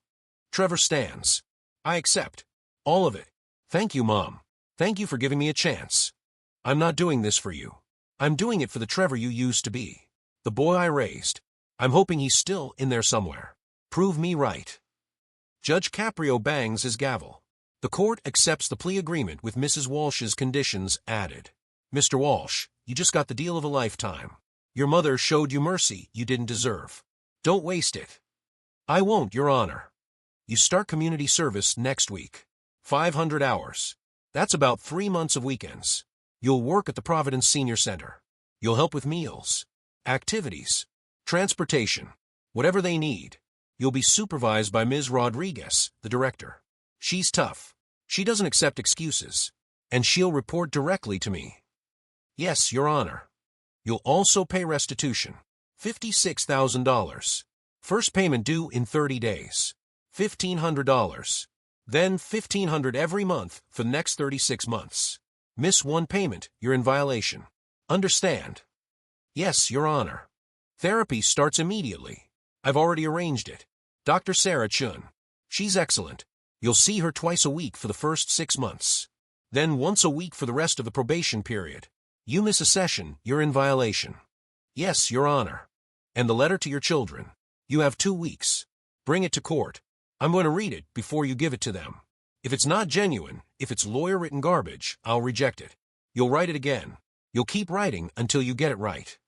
A: Trevor stands. I accept. All of it. Thank you, Mom. Thank you for giving me a chance. I'm not doing this for you. I'm doing it for the Trevor you used to be. The boy I raised. I'm hoping he's still in there somewhere. Prove me right. Judge Caprio bangs his gavel. The court accepts the plea agreement with Mrs. Walsh's conditions added. Mr. Walsh, you just got the deal of a lifetime. Your mother showed you mercy you didn't deserve. Don't waste it. I won't, Your Honor. You start community service next week. 500 hours. That's about 3 months of weekends. You'll work at the Providence Senior Center. You'll help with meals, activities, transportation, whatever they need. You'll be supervised by Ms. Rodriguez, the director. She's tough. She doesn't accept excuses. And she'll report directly to me. Yes, Your Honor. You'll also pay restitution. $56,000. First payment due in 30 days. $1,500. Then $1,500 every month for the next 36 months. Miss one payment, you're in violation. Understand? Yes, Your Honor. Therapy starts immediately. I've already arranged it. Dr. Sarah Chun. She's excellent. You'll see her twice a week for the first 6 months. Then once a week for the rest of the probation period. You miss a session, you're in violation. Yes, Your Honor. And the letter to your children. You have 2 weeks. Bring it to court. I'm going to read it before you give it to them. If it's not genuine, if it's lawyer-written garbage, I'll reject it. You'll write it again. You'll keep writing until you get it right.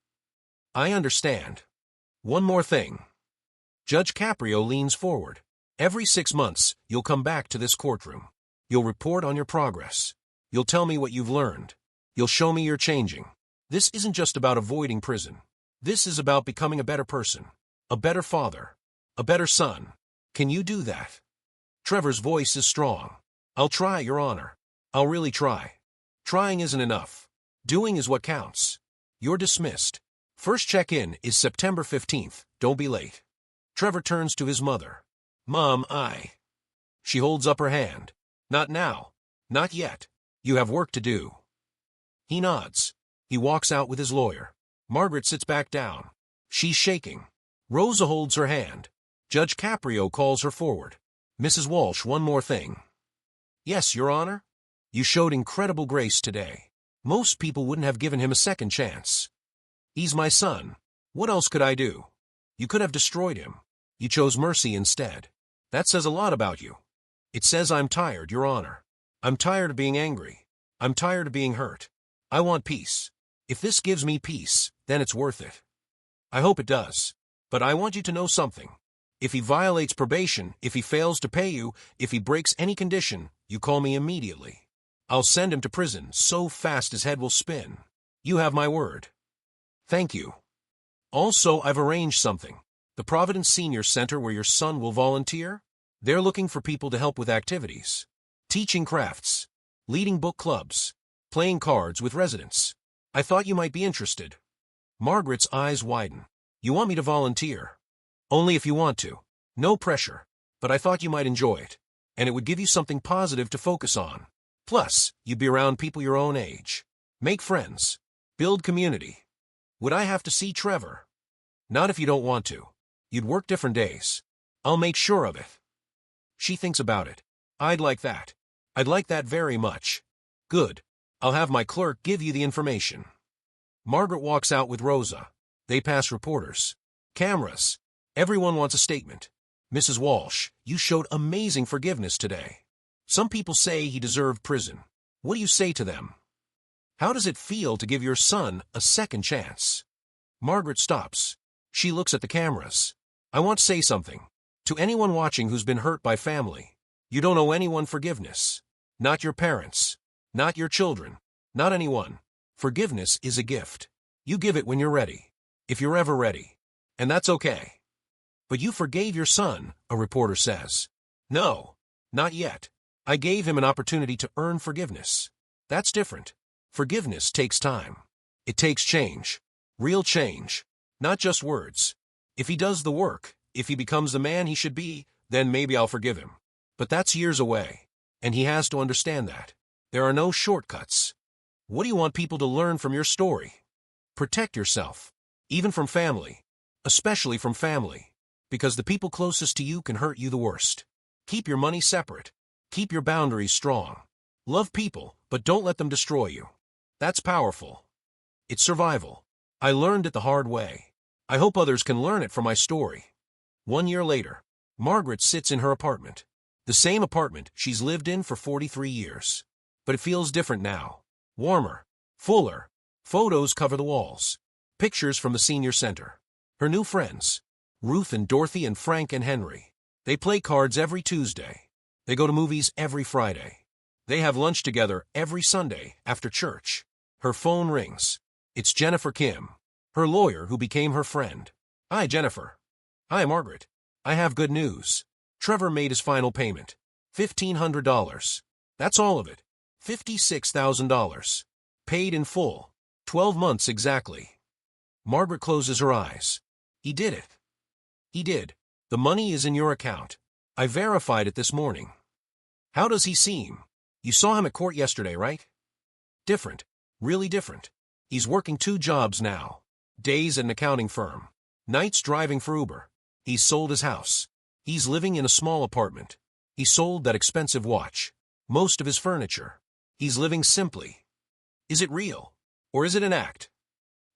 A: I understand. One more thing. Judge Caprio leans forward. Every 6 months, you'll come back to this courtroom. You'll report on your progress. You'll tell me what you've learned. You'll show me you're changing. This isn't just about avoiding prison. This is about becoming a better person, a better father, a better son. Can you do that? Trevor's voice is strong. I'll try, Your Honor. I'll really try. Trying isn't enough. Doing is what counts. You're dismissed. First check-in is September 15th. Don't be late. Trevor turns to his mother. Mom, She holds up her hand. Not now. Not yet. You have work to do. He nods. He walks out with his lawyer. Margaret sits back down. She's shaking. Rosa holds her hand. Judge Caprio calls her forward. Mrs. Walsh, one more thing. Yes, Your Honor. You showed incredible grace today. Most people wouldn't have given him a second chance. He's my son. What else could I do? You could have destroyed him. You chose mercy instead. That says a lot about you. It says I'm tired, Your Honor. I'm tired of being angry. I'm tired of being hurt. I want peace. If this gives me peace, then it's worth it. I hope it does. But I want you to know something. If he violates probation, if he fails to pay you, if he breaks any condition, you call me immediately. I'll send him to prison so fast his head will spin. You have my word. Thank you. Also, I've arranged something. The Providence Senior Center where your son will volunteer? They're looking for people to help with activities. Teaching crafts. Leading book clubs. Playing cards with residents. I thought you might be interested. Margaret's eyes widen. You want me to volunteer? Only if you want to. No pressure. But I thought you might enjoy it. And it would give you something positive to focus on. Plus, you'd be around people your own age. Make friends. Build community. Would I have to see Trevor? Not if you don't want to. You'd work different days. I'll make sure of it. She thinks about it. I'd like that. I'd like that very much. Good. I'll have my clerk give you the information. Margaret walks out with Rosa. They pass reporters. Cameras. Everyone wants a statement. Mrs. Walsh, you showed amazing forgiveness today. Some people say he deserved prison. What do you say to them? How does it feel to give your son a second chance? Margaret stops. She looks at the cameras. I want to say something. To anyone watching who's been hurt by family, you don't owe anyone forgiveness. Not your parents. Not your children. Not anyone. Forgiveness is a gift. You give it when you're ready. If you're ever ready. And that's okay. But you forgave your son, a reporter says. No, not yet. I gave him an opportunity to earn forgiveness. That's different. Forgiveness takes time. It takes change. Real change. Not just words. If he does the work, if he becomes the man he should be, then maybe I'll forgive him. But that's years away. And he has to understand that. There are no shortcuts. What do you want people to learn from your story? Protect yourself. Even from family. Especially from family. Because the people closest to you can hurt you the worst. Keep your money separate. Keep your boundaries strong. Love people, but don't let them destroy you. That's powerful. It's survival. I learned it the hard way. I hope others can learn it from my story. 1 year later, Margaret sits in her apartment. The same apartment she's lived in for 43 years. But it feels different now. Warmer. Fuller. Photos cover the walls. Pictures from the senior center. Her new friends. Ruth and Dorothy and Frank and Henry. They play cards every Tuesday. They go to movies every Friday. They have lunch together every Sunday after church. Her phone rings. It's Jennifer Kim, her lawyer who became her friend. Hi, Jennifer. Hi, Margaret. I have good news. Trevor made his final payment. $1,500. That's all of it. $56,000. Paid in full. 12 months exactly. Margaret closes her eyes. He did it. He did. The money is in your account. I verified it this morning. How does he seem? You saw him at court yesterday, right? Different. Really different. He's working 2 jobs now. Days at an accounting firm. Nights driving for Uber. He's sold his house. He's living in a small apartment. He sold that expensive watch. Most of his furniture. He's living simply. Is it real? Or is it an act?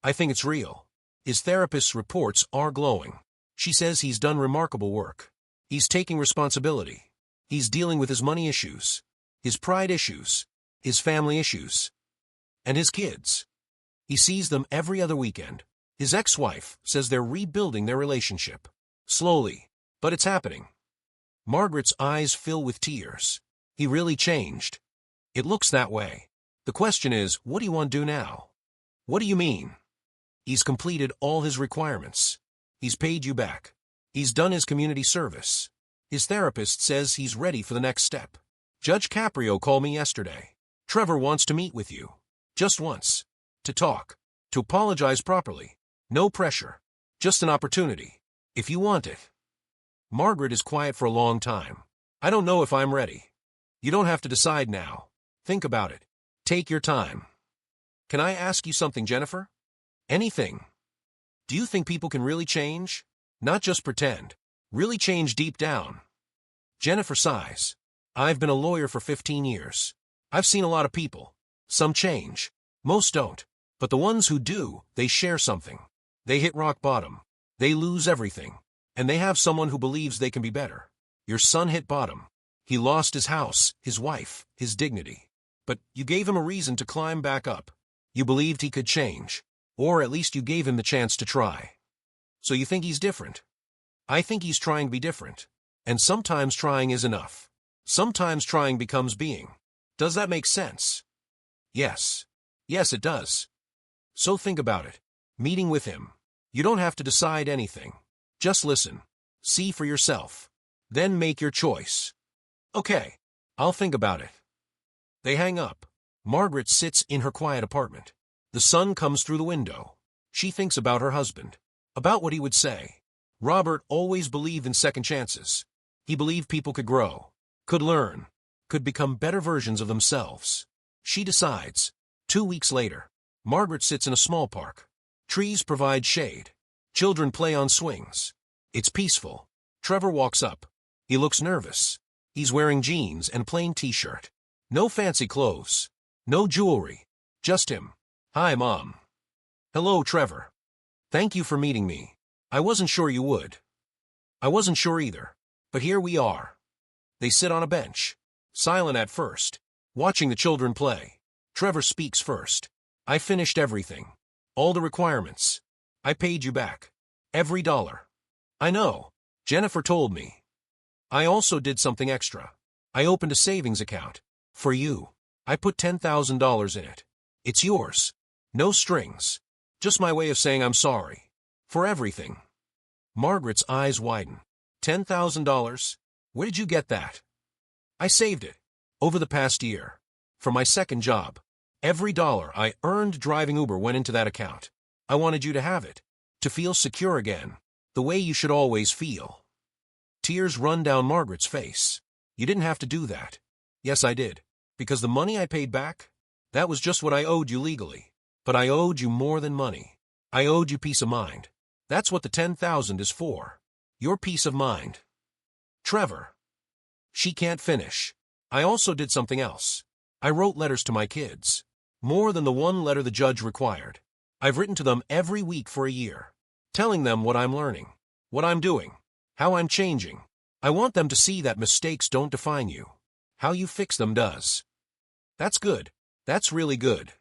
A: I think it's real. His therapist's reports are glowing. She says he's done remarkable work. He's taking responsibility. He's dealing with his money issues, his pride issues, his family issues, and his kids. He sees them every other weekend. His ex-wife says they're rebuilding their relationship. Slowly, but it's happening. Margaret's eyes fill with tears. He really changed. It looks that way. The question is, what do you want to do now? What do you mean? He's completed all his requirements. He's paid you back. He's done his community service. His therapist says he's ready for the next step. Judge Caprio called me yesterday. Trevor wants to meet with you. Just once. To talk. To apologize properly. No pressure. Just an opportunity. If you want it. Margaret is quiet for a long time. I don't know if I'm ready. You don't have to decide now. Think about it. Take your time. Can I ask you something, Jennifer? Anything. Do you think people can really change? Not just pretend. Really change deep down. Jennifer sighs. I've been a lawyer for 15 years. I've seen a lot of people. Some change. Most don't. But the ones who do, they share something. They hit rock bottom. They lose everything. And they have someone who believes they can be better. Your son hit bottom. He lost his house, his wife, his dignity. But you gave him a reason to climb back up. You believed he could change. Or at least you gave him the chance to try. So you think he's different? I think he's trying to be different. And sometimes trying is enough. Sometimes trying becomes being. Does that make sense? Yes. Yes, it does. So think about it. Meeting with him. You don't have to decide anything. Just listen. See for yourself. Then make your choice. Okay. I'll think about it. They hang up. Margaret sits in her quiet apartment. The sun comes through the window. She thinks about her husband. About what he would say. Robert always believed in second chances. He believed people could grow. Could learn. Could become better versions of themselves. She decides. 2 weeks later. Margaret sits in a small park. Trees provide shade. Children play on swings. It's peaceful. Trevor walks up. He looks nervous. He's wearing jeans and plain t-shirt. No fancy clothes. No jewelry. Just him. Hi, Mom. Hello, Trevor. Thank you for meeting me. I wasn't sure you would. I wasn't sure either. But here we are. They sit on a bench. Silent at first. Watching the children play. Trevor speaks first. I finished everything. All the requirements. I paid you back. Every dollar. I know. Jennifer told me. I also did something extra. I opened a savings account. For you. I put $10,000 in it. It's yours. No strings. Just my way of saying I'm sorry. For everything. Margaret's eyes widen. $10,000? Where did you get that? I saved it. Over the past year. For my second job. Every dollar I earned driving Uber went into that account. I wanted you to have it. To feel secure again. The way you should always feel. Tears run down Margaret's face. You didn't have to do that. Yes, I did. Because the money I paid back, that was just what I owed you legally. But I owed you more than money. I owed you peace of mind. That's what the $10,000 is for. Your peace of mind. Trevor. She can't finish. I also did something else. I wrote letters to my kids. More than the one letter the judge required. I've written to them every week for a year. Telling them what I'm learning. What I'm doing. How I'm changing. I want them to see that mistakes don't define you. How you fix them does. That's good. That's really good.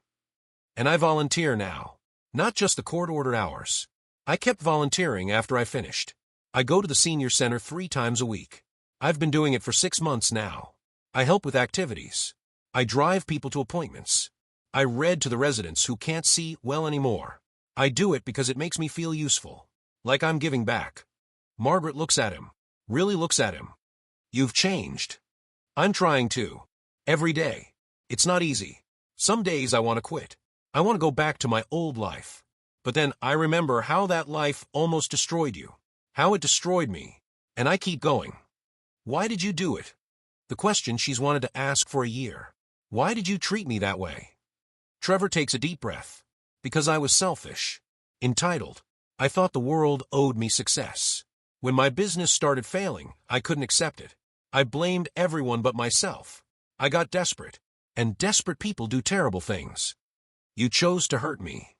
A: And I volunteer now. Not just the court-ordered hours. I kept volunteering after I finished. I go to the senior center 3 times a week. I've been doing it for 6 months now. I help with activities. I drive people to appointments. I read to the residents who can't see well anymore. I do it because it makes me feel useful. Like I'm giving back. Margaret looks at him. Really looks at him. You've changed. I'm trying to. Every day. It's not easy. Some days I want to quit. I want to go back to my old life. But then I remember how that life almost destroyed you. How it destroyed me. And I keep going. Why did you do it? The question she's wanted to ask for a year. Why did you treat me that way? Trevor takes a deep breath. Because I was selfish. Entitled. I thought the world owed me success. When my business started failing, I couldn't accept it. I blamed everyone but myself. I got desperate. And desperate people do terrible things. You chose to hurt me.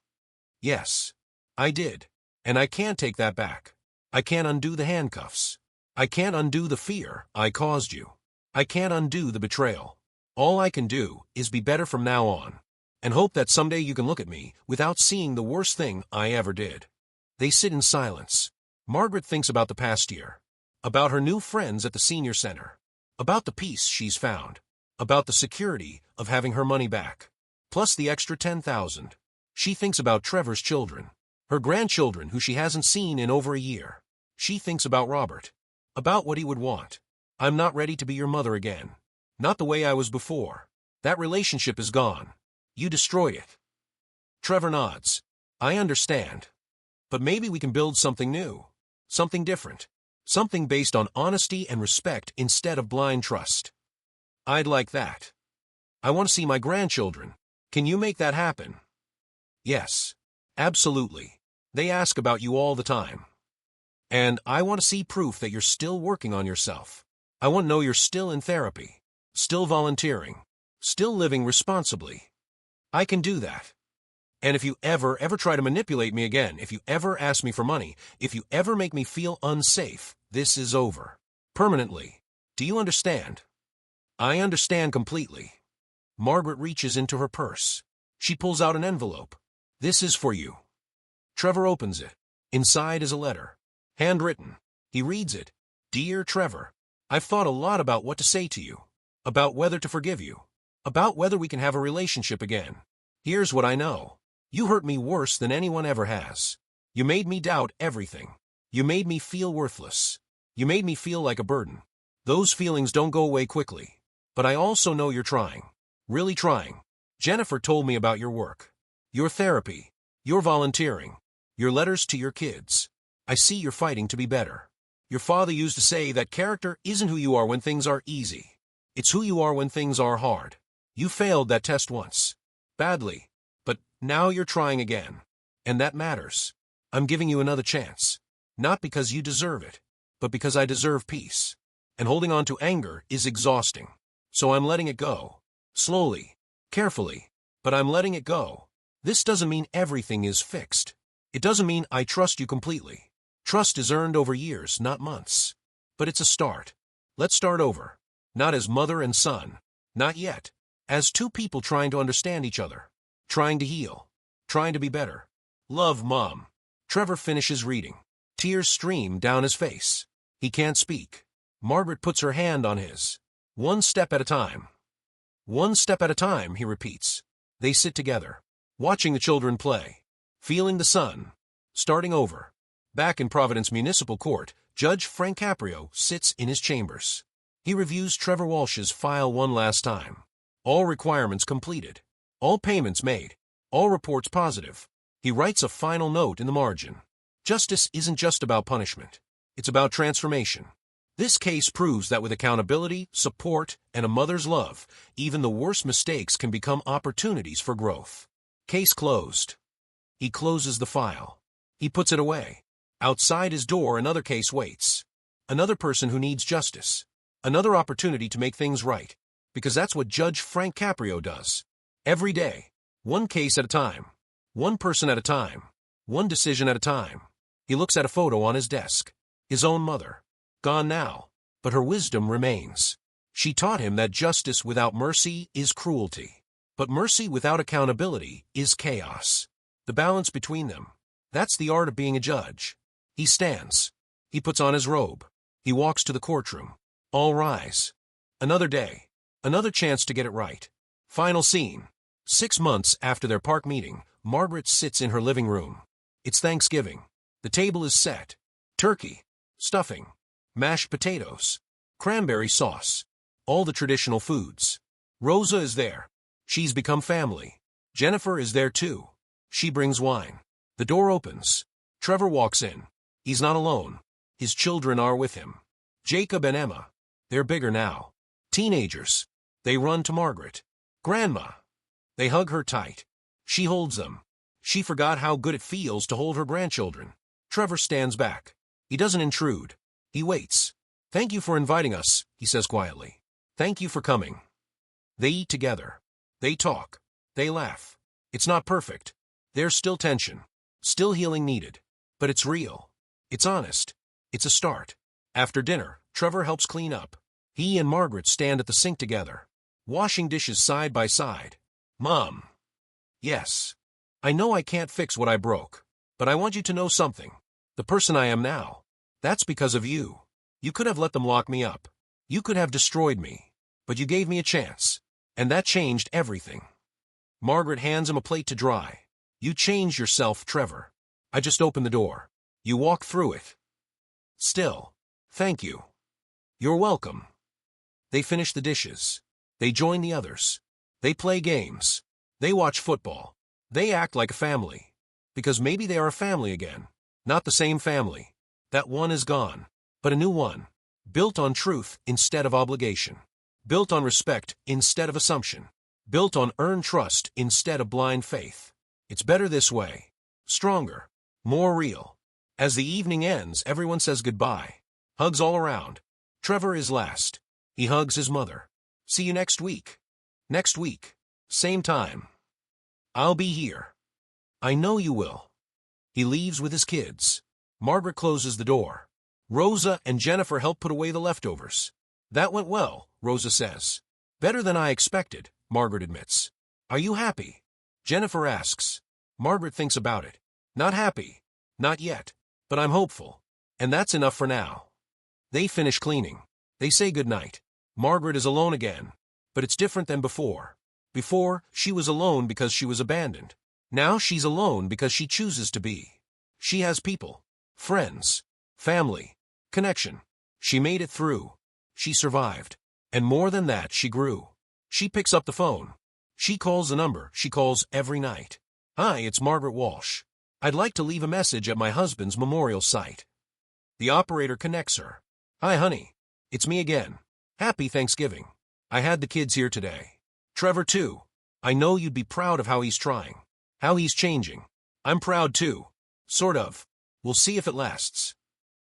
A: Yes. I did. And I can't take that back. I can't undo the handcuffs. I can't undo the fear I caused you. I can't undo the betrayal. All I can do is be better from now on, and hope that someday you can look at me without seeing the worst thing I ever did. They sit in silence. Margaret thinks about the past year, about her new friends at the senior center, about the peace she's found, about the security of having her money back, plus the extra 10,000. She thinks about Trevor's children, her grandchildren who she hasn't seen in over a year. She thinks about Robert, about what he would want. I'm not ready to be your mother again. Not the way I was before. That relationship is gone. You destroyed it. Trevor nods. I understand. But maybe we can build something new. Something different. Something based on honesty and respect instead of blind trust. I'd like that. I want to see my grandchildren. Can you make that happen? Yes. Absolutely. They ask about you all the time. And I want to see proof that you're still working on yourself. I want to know you're still in therapy, still volunteering, still living responsibly. I can do that. And if you ever try to manipulate me again, if you ever ask me for money, if you ever make me feel unsafe, this is over. Permanently. Do you understand? I understand completely. Margaret reaches into her purse. She pulls out an envelope. This is for you. Trevor opens it. Inside is a letter. Handwritten. He reads it. Dear Trevor, I've thought a lot about what to say to you, about whether to forgive you, about whether we can have a relationship again. Here's what I know. You hurt me worse than anyone ever has. You made me doubt everything. You made me feel worthless. You made me feel like a burden. Those feelings don't go away quickly. But I also know you're trying. Really trying. Jennifer told me about your work. Your therapy. Your volunteering. Your letters to your kids. I see you're fighting to be better. Your father used to say that character isn't who you are when things are easy. It's who you are when things are hard. You failed that test once. Badly. But now you're trying again. And that matters. I'm giving you another chance. Not because you deserve it, but because I deserve peace. And holding on to anger is exhausting. So I'm letting it go. Slowly. Carefully. But I'm letting it go. This doesn't mean everything is fixed. It doesn't mean I trust you completely. Trust is earned over years, not months. But it's a start. Let's start over. Not as mother and son. Not yet. As two people trying to understand each other. Trying to heal. Trying to be better. Love, Mom. Trevor finishes reading. Tears stream down his face. He can't speak. Margaret puts her hand on his. One step at a time. One step at a time, he repeats. They sit together, watching the children play, feeling the sun. Starting over. Back in Providence Municipal Court, Judge Frank Caprio sits in his chambers. He reviews Trevor Walsh's file one last time. All requirements completed. All payments made. All reports positive. He writes a final note in the margin. Justice isn't just about punishment. It's about transformation. This case proves that with accountability, support, and a mother's love, even the worst mistakes can become opportunities for growth. Case closed. He closes the file. He puts it away. Outside his door, another case waits. Another person who needs justice. Another opportunity to make things right. Because that's what Judge Frank Caprio does. Every day. One case at a time. One person at a time. One decision at a time. He looks at a photo on his desk. His own mother. Gone now. But her wisdom remains. She taught him that justice without mercy is cruelty. But mercy without accountability is chaos. The balance between them. That's the art of being a judge. He stands. He puts on his robe. He walks to the courtroom. All rise. Another day. Another chance to get it right. Final scene. 6 months after their park meeting, Margaret sits in her living room. It's Thanksgiving. The table is set. Turkey. Stuffing. Mashed potatoes. Cranberry sauce. All the traditional foods. Rosa is there. She's become family. Jennifer is there too. She brings wine. The door opens. Trevor walks in. He's not alone. His children are with him. Jacob and Emma. They're bigger now. Teenagers. They run to Margaret. Grandma. They hug her tight. She holds them. She forgot how good it feels to hold her grandchildren. Trevor stands back. He doesn't intrude. He waits. Thank you for inviting us, he says quietly. Thank you for coming. They eat together. They talk. They laugh. It's not perfect. There's still tension. Still healing needed. But it's real. It's honest. It's a start. After dinner, Trevor helps clean up. He and Margaret stand at the sink together, washing dishes side by side. Mom. Yes. I know I can't fix what I broke, but I want you to know something. The person I am now, that's because of you. You could have let them lock me up. You could have destroyed me. But you gave me a chance. And that changed everything. Margaret hands him a plate to dry. You changed yourself, Trevor. I just opened the door. You walked through it. Still, thank you. You're welcome. They finish the dishes. They join the others. They play games. They watch football. They act like a family. Because maybe they are a family again. Not the same family. That one is gone. But a new one. Built on truth instead of obligation. Built on respect instead of assumption. Built on earned trust instead of blind faith. It's better this way. Stronger. More real. As the evening ends, everyone says goodbye. Hugs all around. Trevor is last. He hugs his mother. See you next week. Next week. Same time. I'll be here. I know you will. He leaves with his kids. Margaret closes the door. Rosa and Jennifer help put away the leftovers. That went well, Rosa says. Better than I expected, Margaret admits. Are you happy? Jennifer asks. Margaret thinks about it. Not happy. Not yet. But I'm hopeful. And that's enough for now. They finish cleaning. They say goodnight. Margaret is alone again. But it's different than before. Before, she was alone because she was abandoned. Now she's alone because she chooses to be. She has people. Friends. Family. Connection. She made it through. She survived. And more than that, she grew. She picks up the phone. She calls the number she calls every night. Hi, it's Margaret Walsh. I'd like to leave a message at my husband's memorial site. The operator connects her. Hi, honey. It's me again. Happy Thanksgiving. I had the kids here today. Trevor, too. I know you'd be proud of how he's trying. How he's changing. I'm proud, too. Sort of. We'll see if it lasts.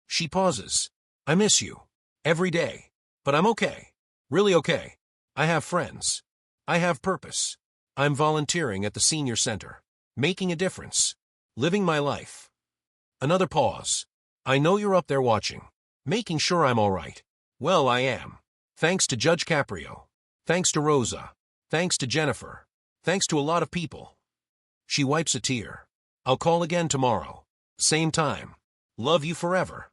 A: She pauses. I miss you. Every day. But I'm okay. Really okay. I have friends. I have purpose. I'm volunteering at the senior center. Making a difference. Living my life. Another pause. I know you're up there watching. Making sure I'm all right. Well, I am. Thanks to Judge Caprio. Thanks to Rosa. Thanks to Jennifer. Thanks to a lot of people. She wipes a tear. I'll call again tomorrow. Same time. Love you forever.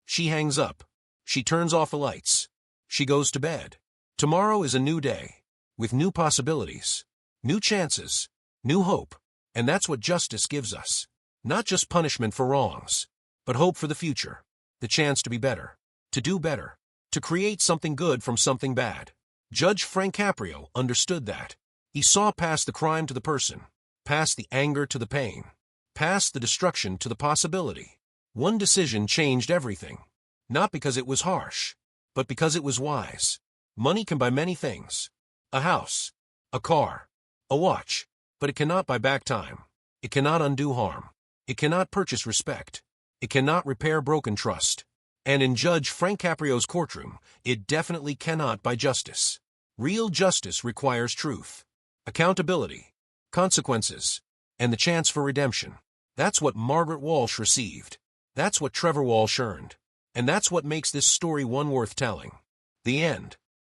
A: She hangs up. She turns off the lights. She goes to bed. Tomorrow is a new day. With new possibilities. New chances. New hope. And that's what justice gives us. Not just punishment for wrongs. But hope for the future. The chance to be better. To do better. To create something good from something bad. Judge Frank Caprio understood that. He saw past the crime to the person. Past the anger to the pain. Past the destruction to the possibility. One decision changed everything. Not because it was harsh, but because it was wise. Money can buy many things. A house. A car. A watch. But it cannot buy back time. It cannot undo harm. It cannot purchase respect. It cannot repair broken trust. And in Judge Frank Caprio's courtroom, it definitely cannot buy justice. Real justice requires truth, accountability, consequences, and the chance for redemption. That's what Margaret Walsh received. That's what Trevor Walsh earned. And that's what makes this story one worth telling. The end.